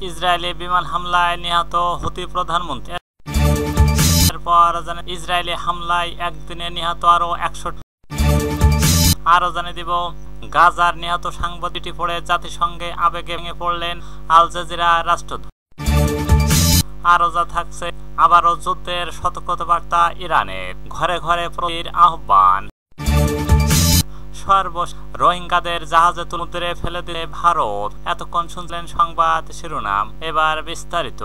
Israeli বিমান হামলায় নিহত হুতি প্রধানমন্ত্রী। এরপর ইসরায়েলি হামলায় একদিনে নিহত আরো 100। আরো জানিয়ে দিব গাজার নিহত সাংবাদিকটি পড়ে জাতিসংঘে আবেগে ভেঙে পড়লেন আল জাজিরা রাষ্ট্রদূত। আরো যা থাকছে আবারও যুদ্ধের সতর্কবার্তা ইরানের, ঘরে ঘরে প্রতির আহ্বান। সর্বশেষ রোহিঙ্গাদের জাহাজে সমুদ্রে ফেলে দিলে ভারত। এতক্ষণ শুনলেন সংবাদ শিরোনাম, এবার বিস্তারিত।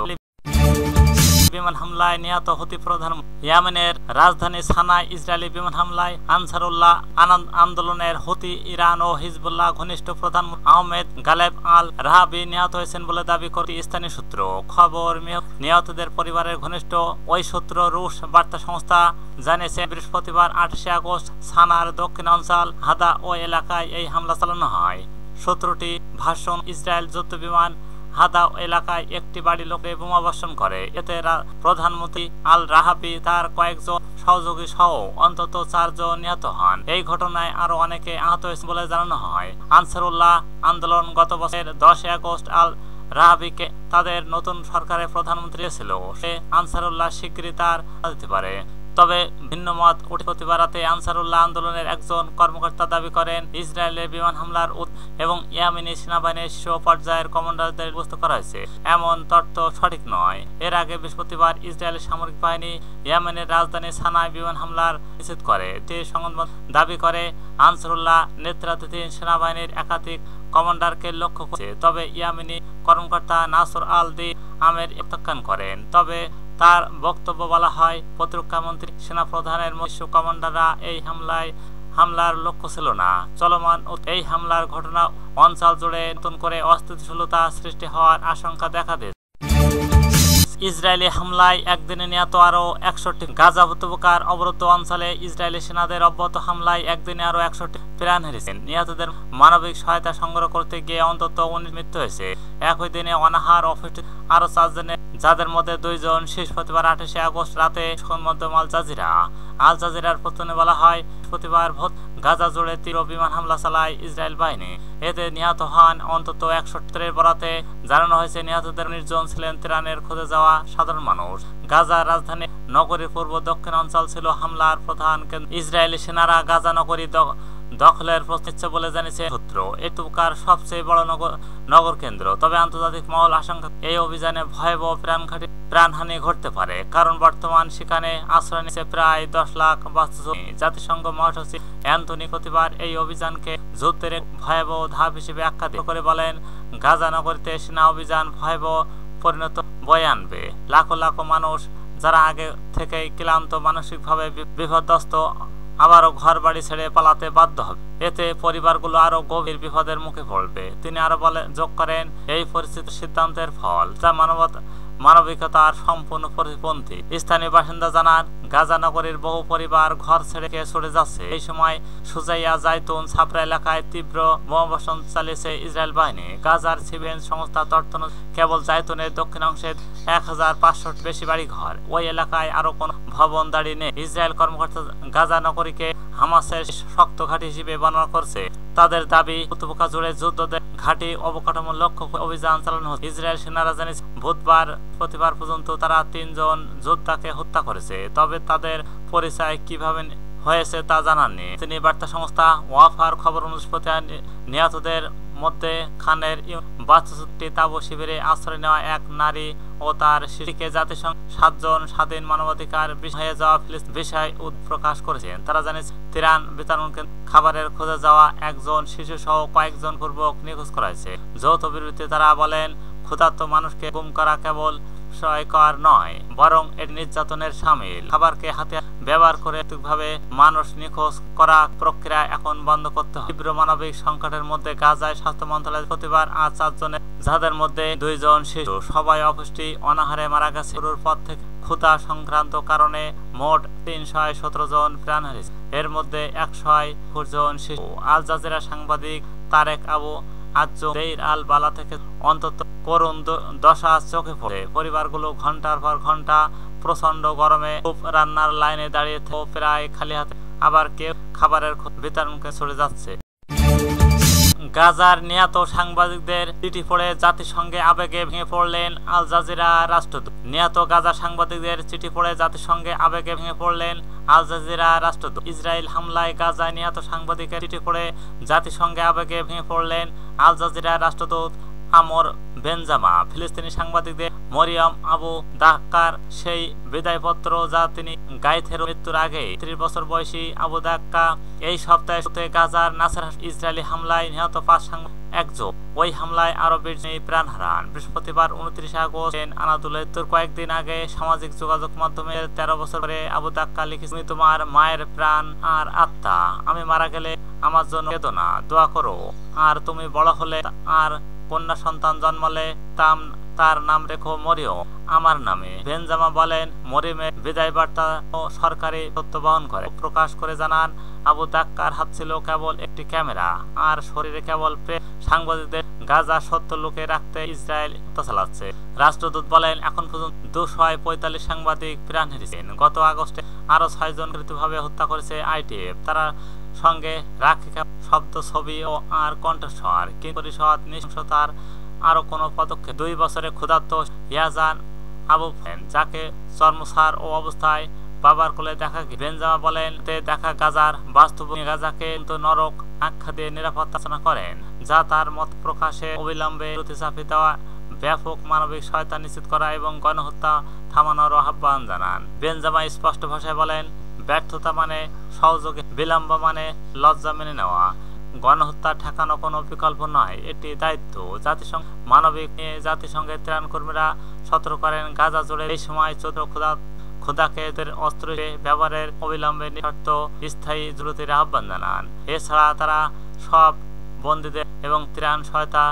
বিমান হামলায় নিহত হুতি প্রধানমন্ত্রী। ইয়েমেনের রাজধানী সানায় ইসরায়েলি বিমান হামলায় আনসারুল্লাহ আন্দোলনের হুতি, ইরান ও হিজবুল্লাহ ঘনিষ্ঠ প্রধান আহমেদ গালেব আল রাহাবি নিহত হয়েছেন বলে দাবি করে স্থানীয় সূত্র। খবর, নিহতদের পরিবারের ঘনিষ্ঠ ওই সূত্র রুশ বার্তা সংস্থা জানিয়েছে বৃহস্পতিবার 28 আগস্ট সানার দক্ষিণাঞ্চল হাদা ও এলাকায় এই হামলা চালানো হয়। সূত্রটি ভাষণ, ইসরায়েল যুদ্ধ বিমান হাদা এলাকায় একটি বাড়ি লোকে বোমাবর্ষণ করে। এতে প্রধানমন্ত্রী আল রাহাবি তার কয়েকজন সহযোগী সহ অন্তত 4 জন নিহত হন। এই ঘটনায় আরো অনেকে আহত হয়েছে বলে জানানো হয়। আনসারুল্লাহ আন্দোলন গত বছর 10 আগস্ট আল রাহাবিকে তাদের নতুন সরকারের প্রধানমন্ত্রী ছিল। সে আনসারুল্লাহ শিগগিরই তার দিতে পারে। তবে ভিন্ন মত উঠে প্রতিবার রাতে আনসারুল্লাহ আন্দোলনের একজন কর্মকর্তা দাবি করেন ইসরায়েলের বিমান হামলার এবং ইয়েমেনি সেনাবাহিনীর শীর্ষ পর্যায়ের কমান্ডারদের বুঝতে করা হয়েছে। এমন তথ্য সঠিক নয়। এর আগে বৃহস্পতিবার ইসরায়েলের সামরিক বাহিনী ইয়েমেনের রাজধানী সানায় বিমান হামলার নিশ্চিত করে। যে সংবাদ দাবি করে আনসারুল্লাহ নেতৃত্বাধীন সেনাবাহিনীর একাধিক কমান্ডারকে লক্ষ্য করেছে। তবে ইয়েমেনি কর্মকর্তা নাসর আল দি আমের প্রত্যাখ্যান করেন। তবে তার বক্তব্য বলা হয় প্রতিরক্ষা মন্ত্রী সেনাপ্রধানের শীর্ষ কমান্ডাররা এই হামলার লক্ষ্য ছিল না। চলমান এই হামলার ঘটনা অঞ্চল জুড়ে নতুন করে অস্থিতিশীলতা সৃষ্টি হওয়ার আশঙ্কা দেখা দিয়েছে। ইসরায়েলি হামলায় একদিনে নিহত আরো 61। গাজা উপত্যকার অবরুদ্ধ অঞ্চলে ইসরায়েলি সেনাদের অব্যাহত হামলায় একদিনে আরো 61 প্রাণ হারিয়েছেন। নিহতদের মানবিক সহায়তা সংগ্রহ করতে গিয়ে অন্তত 19 মৃত্যু হয়েছে। একই দিনে অনাহার অপুষ্টি আরো 4 জনের, যাদের মধ্যে 2 জন বৃহস্পতিবার 28 আগস্ট রাতে সংবাদমাধ্যম আল জাজিরার প্রতিবেদনে বলা হয় বৃহস্পতিবার ভোর গাজা জুড়ে তীব্র বিমান হামলা চালায় ইসরায়েল বাহিনী। এতে নিহত হন অন্তত 61। বরাতে জানানো হয়েছে নিহতদের 19 জন ছিলেন ত্রাণের খোঁজে যাওয়া সাধারণ মানুষ। গাজার রাজধানী নগরীর পূর্ব দক্ষিণ অঞ্চল ছিল হামলার প্রধান কেন্দ্র। ইসরায়েলি সেনারা গাজা নগরী দখলের প্রস্তুতি বলে জানিয়েছে সূত্র। এই উপত্যকার সবচেয়ে বড় নগর কেন্দ্র। তবে আন্তর্জাতিক মহল আশঙ্কা এই অভিযানে ভয়াবহ প্রাণহানি ঘটতে পারে, কারণ বর্তমান সেখানে আশ্রয় নিচ্ছে প্রায় 10 লাখ বাস্তুজমি। জাতিসংঘ মহাসচিব অ্যান্থনি প্রতিবার এই অভিযানকে যুদ্ধের এক ভয়াবহ ধাপ হিসেবে আখ্যা করে বলেন, গাজা নগরীতে সেনা অভিযান ভয়াবহ পরিণত বয়ে আনবে। লাখো লাখো মানুষ যারা আগে থেকেই ক্লান্ত, মানসিকভাবে বিপর্যস্ত, আবারও ঘর বাড়ি ছেড়ে পালাতে বাধ্য হবে। এতে পরিবারগুলো আরো গভীর বিপদের মুখে পড়বে। তিনি আরো যোগ করেন, এই পরিস্থিতির সিদ্ধান্তের ফল যা মানবিকতার সম্পূর্ণ পরিপন্থী। স্থানীয় বাসিন্দা জানান, গাজা নগরীর বহু পরিবার ঘর ছেড়ে ছড়ে যাচ্ছে। এই সময় সুজাইয়া, জাইতুন, ছাপরা এলাকায় তীব্র বোমাবর্ষণ চালিয়েছে ইসরায়েল বাহিনী। গাজার সিভিল সংস্থা তথ্য কেবল জাইতুনের দক্ষিণাংশে 1500 বেশি বাড়ি ঘর। ওই এলাকায় আরো কোনো ভবন দাঁড়িয়ে নেই। ইসরায়েল কর্মকর্তা গাজা নগরীকে হামাসের শক্ত ঘাঁটি হিসেবে বর্ণনা করছে। তাদের দাবি উপত্যকা জুড়ে যুদ্ধদের ঘাঁটি অবকাঠামো লক্ষ্য করে অভিযান চালানো হচ্ছে। ইসরায়েল সেনারা জানিয়েছে প্রতিবার পর্যন্ত তারা 3 জন যোদ্ধাকে হত্যা করেছে। তবে তাদের পরিচয় কিভাবে হয়েছে তা জানাননি। তিনি বার্তা সংস্থা ওয়াফার খবর অনুযায়ী নিহতদের মধ্যে খানের বাস্তুচ্যুতি তাবু শিবিরে আশ্রয় নেওয়া এক নারী ও তার শিশুকে জাতিসংঘ 7 জন স্বাধীন মানবাধিকার হয়ে যাওয়া ফিলিস্তিন বিষয় প্রকাশ করেছেন। তারা জানিয়েছে ত্রাণ বিতরণ খাবারের খোঁজে যাওয়া একজন শিশু সহ কয়েকজন পূর্বক নিখোঁজ করা হয়েছে। যৌথ বিবৃতিতে তারা বলেন, ক্ষুধার্ত মানুষকে গুম করা কেবল সহায়কর নয়, বরং এর নির্যাতনের শামিল। খাবারকে হাতিয়ার ব্যবহার করে ভাবে মানুষ নিখোঁজ করা প্রক্রিয়া এখন বন্ধ করতে হবে। তীব্র মানবিক সংকটের মধ্যে গাজায় স্বাস্থ্য মন্ত্রণালয় প্রতিবার 4 জনের, যাদের মধ্যে 2 জন শিশু, সবাই অপুষ্টি অনাহারে মারা গেছে। শুরুর পর থেকে ক্ষুধা সংক্রান্ত কারণে মোট 317 জন প্রাণ হারিয়েছে। এর মধ্যে 100 জন শিশু। আল জাজিরা সাংবাদিক তারেক আবু দেইর আল বালা থেকে অন্তত করুণ দশা চোখে পড়ে। পরিবারগুলো ঘন্টার পর ঘন্টা প্রচন্ড গরমে রান্নার লাইনে দাঁড়িয়ে প্রায় খালি হাতে, আবার কেউ খাবারের বিতরণকে চলে যাচ্ছে। গাজার নিহত সাংবাদিকদের চিঠি পড়ে জাতিসংঘে আবেগে ভেঙে পড়লেন আল জাজিরা রাষ্ট্রদূত। নিহত গাজা সাংবাদিকদের চিঠি পড়ে জাতিসংঘে আবেগে ভেঙে পড়লেন আল জাজিরা রাষ্ট্রদূত। ইসরায়েল হামলায় গাজায় নিহত সাংবাদিকের চিঠি পড়ে জাতিসংঘে আবেগে ভেঙে পড়লেন আল জাজিরা রাষ্ট্রদূত আমর বেনজামা। ফিলিস্তিনি সাংবাদিকদের মরিয়ম আবু দাক্কার সেই বিদায়পত্র যা তিনি গাইথের মৃত্যুর আগে ৩০ বছর বয়সী আবু দাক্কা এই সপ্তাহে গাজার নাসের ইসরায়েলি হামলায় নিহত ৫ সাংবাদিক একযোগ। ওই হামলায় আরো ২০ জন প্রাণ হারান। বৃহস্পতিবার ২৯ আগস্ট আনাদুলের কয়েকদিন আগে সামাজিক যোগাযোগ মাধ্যমে ১৩ বছর পরে আবু দাক্কা লিখেছেন, তুমি তোমার মায়ের প্রাণ আর আত্মা, আমি মারা গেলে আমার জন্য কেঁদো না, দোয়া করো। আর তুমি বড় হলে আর কন্যা সন্তান জন্মালে তার নাম রেখো মরিয়ম আমার নামে। বেনজামা বলেন, মরিয়মের বিদায় বার্তা সরকারি তথ্য বহন করে প্রকাশ করে জানান, আবু দাক্কার হাত ছিল কেবল একটি ক্যামেরা আর শরীরে কেবল সাংবাদিকদের গাজা ৭০ লোকে রাখতে ইসরায়েল হত্যা চালাচ্ছে। রাষ্ট্রদূত বলেন, এখন পর্যন্ত ২৪৫ সাংবাদিক প্রাণ হারিয়েছেন। গত আগস্টে আরো ৬ জন কৃতভাবে হত্যা করেছে IDF। তারা সঙ্গে রাখে শব্দ, ছবি ও আর কণ্ঠস্বর। কিন্তু পরিষদ নৃশংসতার আরো কোনো পদক্ষেপ ২ বছরে ক্ষুধার্ত ইয়াজান আবু যাকে চর্মসার ও অবস্থায় বাবার কোলে দেখা। বেনজামা বলেন, দেখা গাজার বাস্তব গাজাকে নরক আখ্যা দিয়ে নিরাপত্তা করেন, যা তার মত প্রকাশে অবিলম্বে চাপিয়ে দেওয়া, ব্যাপক মানবিক সহায়তা নিশ্চিত করা এবং গণহত্যা থামানোর আহ্বান জানান। বেনজামা স্পষ্ট ভাষায় বলেন, ব্যর্থতা মানে সহযোগে, বিলম্ব মানে লজ্জা মেনে নেওয়া। গণহত্যা ঠেকানো কোনো বিকল্প নয়, এটি দায়িত্ব। জাতিসংঘ মানবিক নিয়ে জাতিসংঘের ত্রাণ কর্মীরা সতর্ক করেন, গাজা জুড়ে এই সময় ক্ষুধাকে অস্ত্র ব্যবহারের অবিলম্বে নিঃশর্ত স্থায়ী জরুরির আহ্বান জানান। এছাড়া তারা সব বন্দীদের এবং ত্রাণ সহায়তা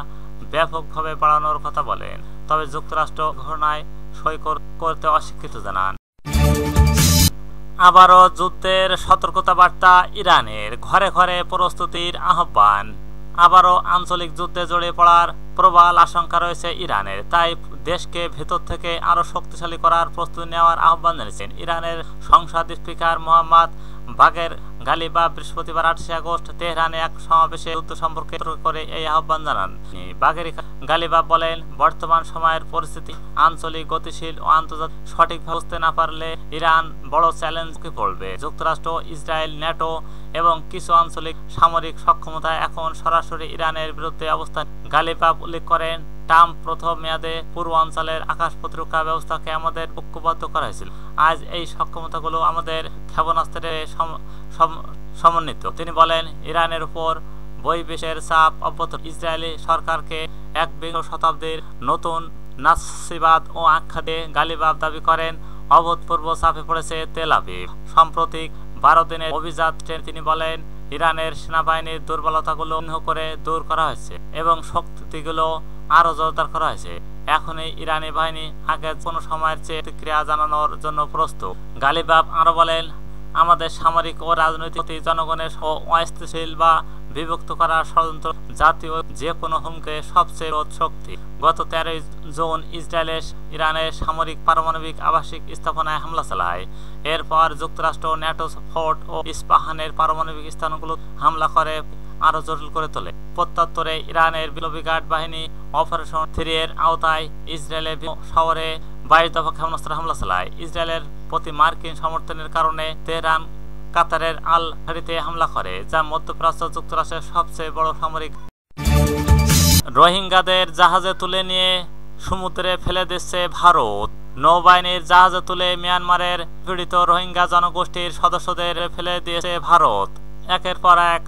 ব্যাপকভাবে বাড়ানোর কথা বলেন। তবে যুক্তরাষ্ট্র ঘটনায় সই করতে অস্বীকৃত জানান। আবারও যুদ্ধের সতর্কতা বার্তা ইরানের, ঘরে ঘরে প্রস্তুতির আহ্বান। আবারও আঞ্চলিক যুদ্ধে জড়িয়ে পড়ার প্রবল আশঙ্কা রয়েছে ইরানের, তাই দেশকে ভেতর থেকে আরো শক্তিশালী করার প্রস্তুতি নেওয়ার আহ্বান জানিয়েছেন ইরানের সংসদ স্পিকার মোহাম্মদ বাগের গালিবাফ। বৃহস্পতিবার ২৮ আগস্ট তেহরানে এক সমাবেশে যুদ্ধ সম্পর্কে করে এই আহ্বান জানান। বাগের গালিবাফ বলেন, বর্তমান সময়ের পরিস্থিতি আঞ্চলিক, গতিশীল ও আন্তর্জাতিক সঠিকভাবে বুঝতে না পারলে ইরান বড় চ্যালেঞ্জে পড়বে। যুক্তরাষ্ট্র, ইসরায়েল, ন্যাটো এবং কিছু আঞ্চলিক সামরিক সক্ষমতা এখন সরাসরি ইরানের বিরুদ্ধে অবস্থান। গালিবাফ উল্লেখ করেন, ট্রাম্প প্রথম মেয়াদে পূর্বাঞ্চলের আকাশ প্রতিরক্ষা ব্যবস্থাকে আমাদের ঐক্যবদ্ধ করা হয়েছিল। আজ এই সক্ষমতাগুলো আমাদের ক্ষেপণাস্ত্রে সমন্বিত। তিনি বলেন, ইরানের উপর বহির্বিশ্বের চাপ অব্যাহত। ইসরায়েলি সরকারকে ১বিংশ শতাব্দীর নতুন নাৎসিবাদ ও আখ্যা দিয়ে গালিবাফ দাবি করেন, অভূতপূর্ব চাপে পড়েছে তেল আবিব। সাম্প্রতিক ১২ দিনের অভিযাত্রে তিনি বলেন, ইরানের সেনাবাহিনীর দুর্বলতাগুলো করে দূর করা হয়েছে এবং শক্তিগুলো আরো জোরদার করা হয়েছে। এখনই ইরানি বাহিনী আগের কোনো সময়ের চেয়ে প্রতিক্রিয়া জানানোর জন্য প্রস্তুত। গালিবাফ আরো বলেন, আমাদের সামরিক ও রাজনৈতিক জনগণের অস্থিতিশীল বা বিভক্ত করার ষড়যন্ত্র জাতীয় যে কোনো হুমকে সবচেয়ে শক্তি। গত ১৩ জুন ইরানের সামরিক পারমাণবিক আবাসিক স্থাপনায় হামলা চালায়। এরপর যুক্তরাষ্ট্র ন্যাটো ফোর্ট ও ইস্পাহানের পারমাণবিক স্থানগুলো হামলা করে আরো জটিল করে তোলে। প্রত্যুত্তরে ইরানের বিপ্লবী গার্ড বাহিনী অপারেশন 3 এর আওতায় ইসরায়েলের শহরে ২২ দফা ক্ষেপণাস্ত্র হামলা চালায়। ইসরায়েলের প্রতি মার্কিন সমর্থনের কারণে তেহরান কাতারের আল হারিতে হামলা করে, যা মধ্যপ্রাচ্য যুক্তরাষ্ট্রের সবচেয়ে বড় সামরিক। রোহিঙ্গাদের জাহাজে তুলে নিয়ে সমুদ্রে ফেলে দিচ্ছে ভারত। নৌবাহিনীর জাহাজে তুলে মিয়ানমারের পীড়িত রোহিঙ্গা জনগোষ্ঠীর সদস্যদের ফেলে দিয়েছে ভারত। একের পর এক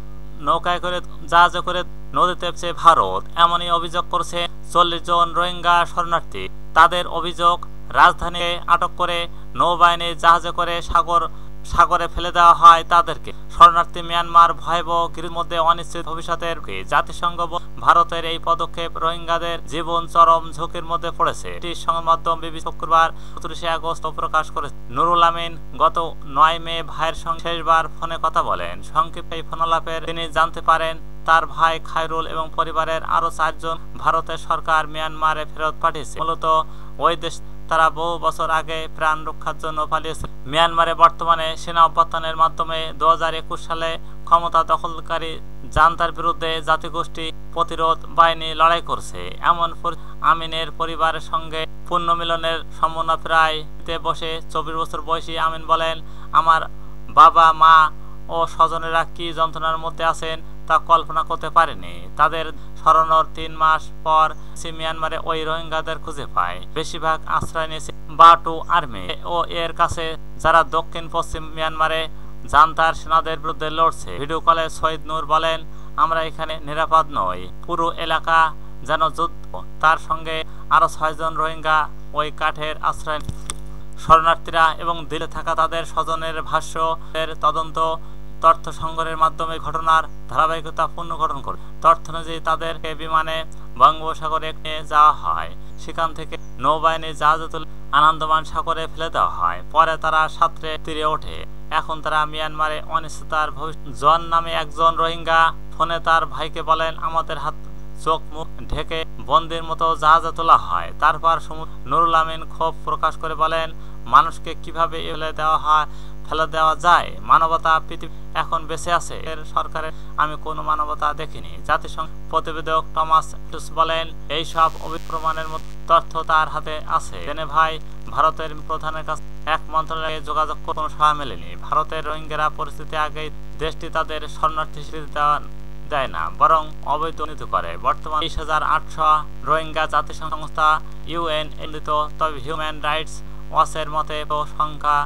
নৌকায় করে, জাহাজে করে নদীতে এসেছে ভারত। এমনই অভিযোগ করছে ৪০ জন রোহিঙ্গা শরণার্থী। তাদের অভিযোগ, রাজধানী আটক করে নৌবাহিনীর জাহাজে করে সাগরে ফেলে দেওয়া হয় তাদেরকে। শরণার্থী মিয়ানমার ভয়াবহ গৃহের মধ্যে অনিশ্চিত ভবিষ্যতের জাতিসংঘ ভারতের এই পদক্ষেপ রোহিঙ্গাদের জীবন চরম ঝুঁকির মধ্যে পড়েছে। সংবাদ মাধ্যম বিবিসি শুক্রবার ৩৫ আগস্ট প্রকাশ করেছে। নুরুল আমিন গত ৯ মে ভাইয়ের সঙ্গে শেষবার ফোনে কথা বলেন। সংক্ষিপ্ত এই ফোনালাপের তিনি জানতে পারেন তার ভাই খায়রুল এবং পরিবারের আরো ৪ জন ভারতের সরকার মিয়ানমারে ফেরত পাঠিয়েছে। মূলত ওই দেশ তারা বহু বছর আগে প্রাণ রক্ষার জন্য পালিয়েছে। মিয়ানমারে বর্তমানে সেনা অভ্যুত্থানের মাধ্যমে ২০২১ সালে ক্ষমতা দখলকারী জান্তার বিরুদ্ধে জাতিগোষ্ঠী প্রতিরোধ বাহিনী লড়াই করছে। এমন আমিনের পরিবারের সঙ্গে পুনর্মিলনের সম্ভাবনা প্রায় বসে 24 বছর বয়সী আমিন বলেন, আমার বাবা মা ও স্বজনেরা কি যন্ত্রণার মধ্যে আছেন তা কল্পনা করতে পারেনি। তাদের সরানোর 3 মাস পর মিয়ানমারে ওই রোহিঙ্গাদের খুঁজে পায়। বেশিরভাগ আশ্রয় নিয়েছে বাটু আর্মি ও এর কাছে, যারা দক্ষিণ পশ্চিম মিয়ানমারে জান্তার সেনাদের বিরুদ্ধে লড়ছে। ভিডিও কলে শহীদ নূর বলেন, আমরা এখানে নিরাপদ নই, পুরো এলাকা যেন যুদ্ধ। তার সঙ্গে আরো 6 জন রোহিঙ্গা ওই কাঠের আশ্রয়। শরণার্থীরা এবং দিল্লি থাকা তাদের স্বজনের ভাষ্য, এর তদন্ত তথ্য সংগ্রহের মাধ্যমে ঘটনার ধারাবাহিকতা পুনর্গঠন করে। তথ্য অনুযায়ী তাদেরকে বিমানে বঙ্গোপসাগরে নিয়ে যাওয়া হয়। সেখান থেকে নৌবাহিনী জাহাজে তুলে আনন্দমান সাগরে ফেলে দেওয়া হয়। পরে তারা সাঁতরে তীরে ওঠে। এখন তারা মিয়ানমারে অনিশ্চয়তার ভবিষ্যৎ। জন নামে একজন রোহিঙ্গা ফোনে তার ভাইকে বলেন, আমাদের হাত চোখ মুখ ঢেকে বন্দির মতো জাহাজে তোলা হয়। তারপর নুরুল আমিন ক্ষোভ প্রকাশ করে বলেন, মানুষকে কিভাবে ফেলে দেওয়া যায়? মানবতা পৃথিবী এখন বেঁচে আছে, এর সরকারের আমি কোনো মানবতা দেখিনি। জাতিসংঘ প্রতিবেদক টমাস টুস বলেন, এই সব অভিপ্রমাণের তথ্য তার হাতে আছে। জেনেভায় ভারতের প্রধানের কাছে এক মন্ত্রণালয়ে যোগাযোগ কোনো সাড়া মেলেনি। ভারতের রোহিঙ্গারা পরিস্থিতি আগেই দেশটি তাদের শরণার্থী দেয় না, বরং অবৈধ নীতি করে। বর্তমানে 20,800 রোহিঙ্গা জাতিসংঘ সংস্থা UN তবে হিউম্যান রাইটস ওয়াচের মতে সংখ্যা